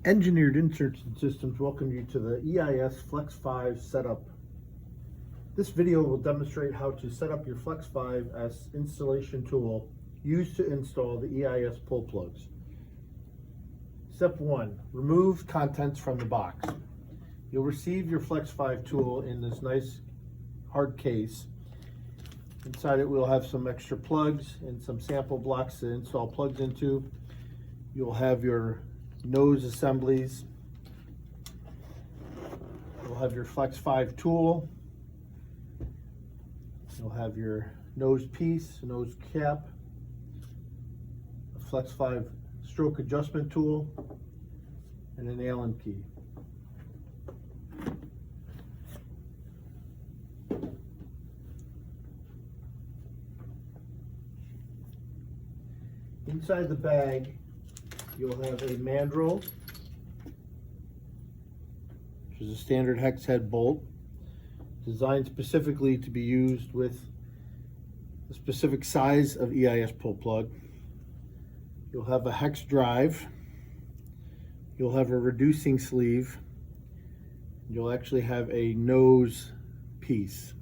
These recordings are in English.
Engineered Insertion Systems welcome you to the EIS FLEX-5 setup. This video will demonstrate how to set up your FLEX-5 as installation tool used to install the EIS Pull Plugs. Step 1. Remove contents from the box. You'll receive your FLEX-5 tool in this nice hard case. Inside it we'll have some extra plugs and some sample blocks to install plugs into. You'll have your nose assemblies. You'll have your FLEX-5 tool. You'll have your nose piece, nose cap, a FLEX-5 stroke adjustment tool, and an Allen key. Inside the bag, you'll have a mandrel, which is a standard hex head bolt, designed specifically to be used with a specific size of EIS pull plug. You'll have a hex drive. You'll have a reducing sleeve. You'll actually have a nose piece.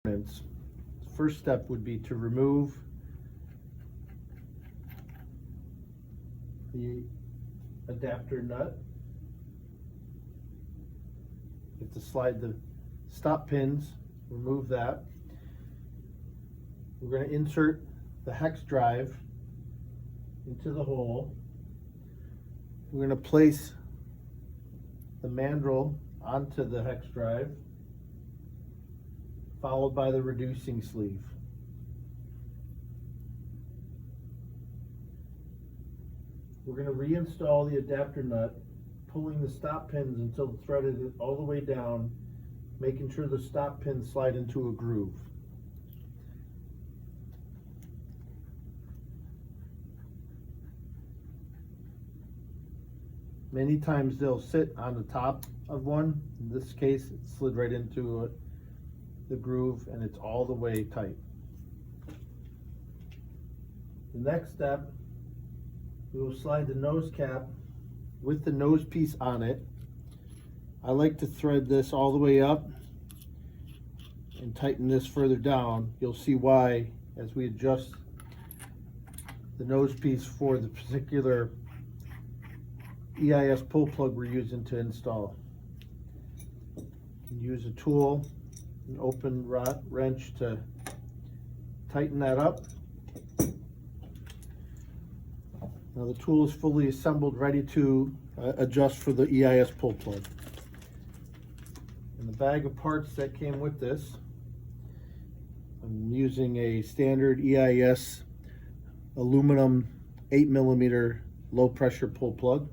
The first step would be to remove the adapter nut. You have to slide the stop pins, remove that. We're going to insert the hex drive into the hole. We're going to place the mandrel onto the hex drive, followed by the reducing sleeve. We're going to reinstall the adapter nut, pulling the stop pins until the thread is all the way down, making sure the stop pins slide into a groove. Many times they'll sit on the top of one. In this case, it slid right into the groove and it's all the way tight. The next step, we will slide the nose cap with the nose piece on it. I like to thread this all the way up and tighten this further down. You'll see why as we adjust the nose piece for the particular EIS pull plug we're using to install. You can use a tool, an open wrench to tighten that up. Now the tool is fully assembled, ready to adjust for the EIS pull plug. In the bag of parts that came with this, I'm using a standard EIS aluminum 8mm low pressure pull plug.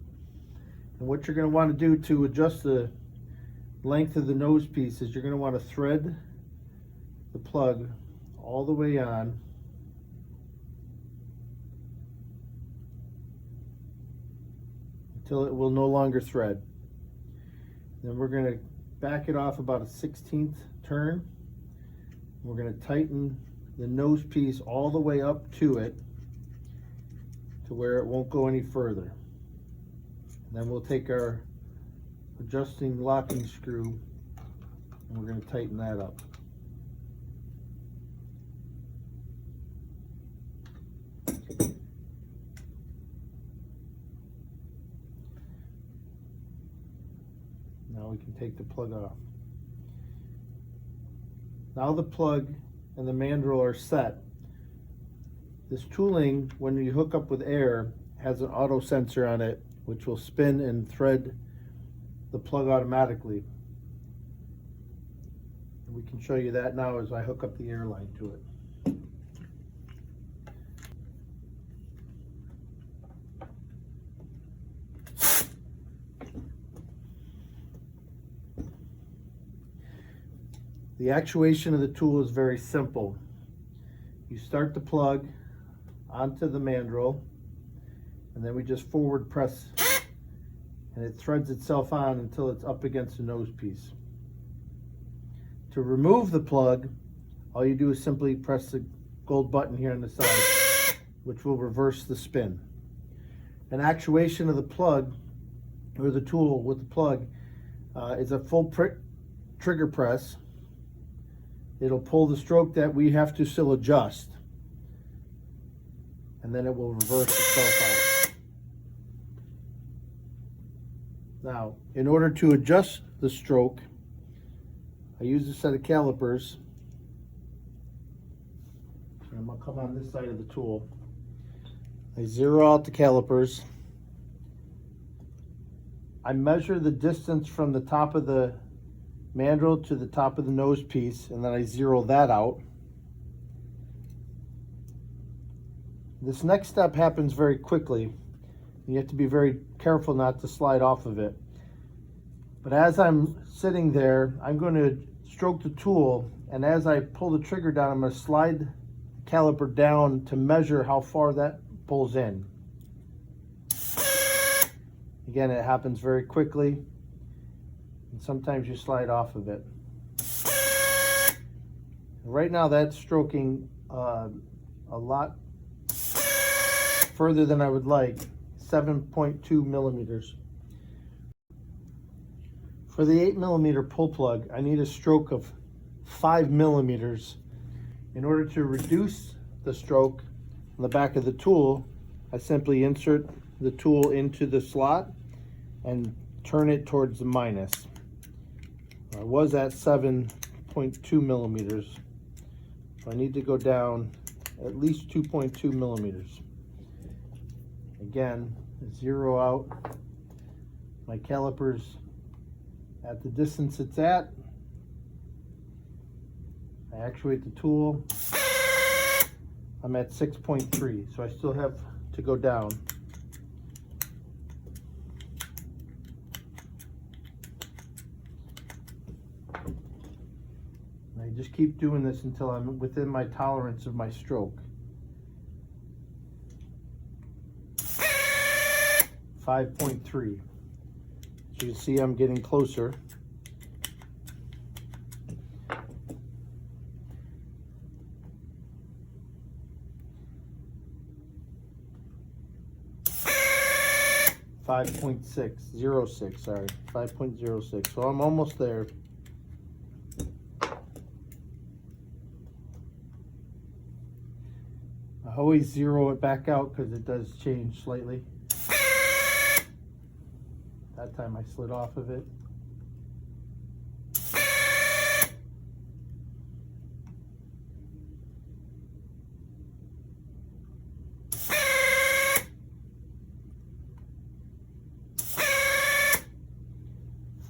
And what you're going to want to do to adjust the length of the nose piece is you're going to want to thread the plug all the way on until it will no longer thread. Then we're going to back it off about a 1/16 turn. We're going to tighten the nose piece all the way up to it to where it won't go any further. And then we'll take our adjusting locking screw and we're going to tighten that up. Now we can take the plug off. Now the plug and the mandrel are set. This tooling, when you hook up with air, has an auto sensor on it which will spin and thread the plug automatically. And we can show you that now as I hook up the air line to it. The actuation of the tool is very simple. You start the plug onto the mandrel, and then we just forward press and it threads itself on until it's up against the nose piece. To remove the plug, all you do is simply press the gold button here on the side, which will reverse the spin. An actuation of the plug, or the tool with the plug, is a full trigger press. It'll pull the stroke that we have to still adjust, and then it will reverse itself out. Now, in order to adjust the stroke, I use a set of calipers. I'm going to come on this side of the tool. I zero out the calipers. I measure the distance from the top of the mandrel to the top of the nose piece, and then I zero that out. This next step happens very quickly. You have to be very careful not to slide off of it. But as I'm sitting there, I'm going to stroke the tool, and as I pull the trigger down, I'm going to slide the caliper down to measure how far that pulls in. Again, it happens very quickly, and sometimes you slide off of it. Right now that's stroking a lot further than I would like, 7.2 millimeters. For the 8mm pull plug, I need a stroke of 5 millimeters. In order to reduce the stroke on the back of the tool, I simply insert the tool into the slot and turn it towards the minus. I was at 7.2 millimeters. So I need to go down at least 2.2 millimeters. Again, zero out my calipers at the distance it's at. I actuate the tool. I'm at 6.3, so I still have to go down. And I just keep doing this until I'm within my tolerance of my stroke. 5.3. So you can see I'm getting closer. Sorry, 5.06. So I'm almost there. I always zero it back out because it does change slightly. That time I slid off of it.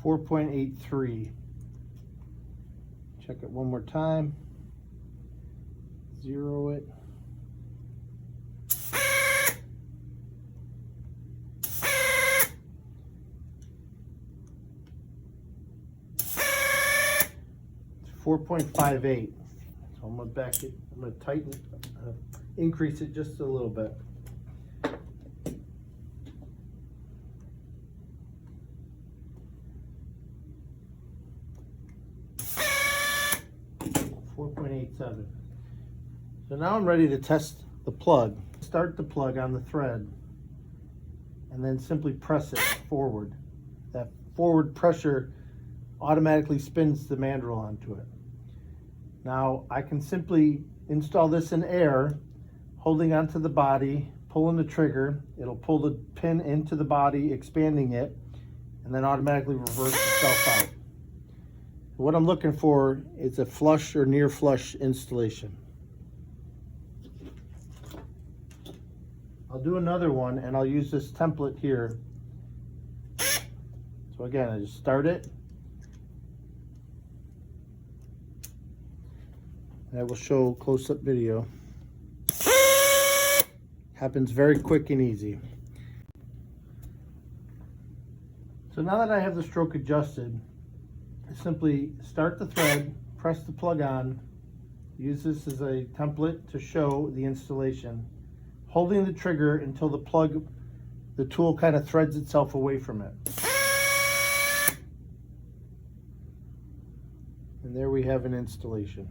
.83. Check it one more time. Zero it. It's 4.58. So I'm gonna tighten, increase it just a little bit. 4.87. So now I'm ready to test the plug. Start the plug on the thread and then simply press it forward. That forward pressure automatically spins the mandrel onto it. Now I can simply install this in air, holding onto the body, pulling the trigger. It'll pull the pin into the body, expanding it, and then automatically reverse itself out. What I'm looking for is a flush or near flush installation. I'll do another one and I'll use this template here. So again, I just start it. And I will show close-up video. Happens very quick and easy. So now that I have the stroke adjusted, simply start the thread, press the plug on, use this as a template to show the installation, holding the trigger until the tool kind of threads itself away from it. And there we have an installation.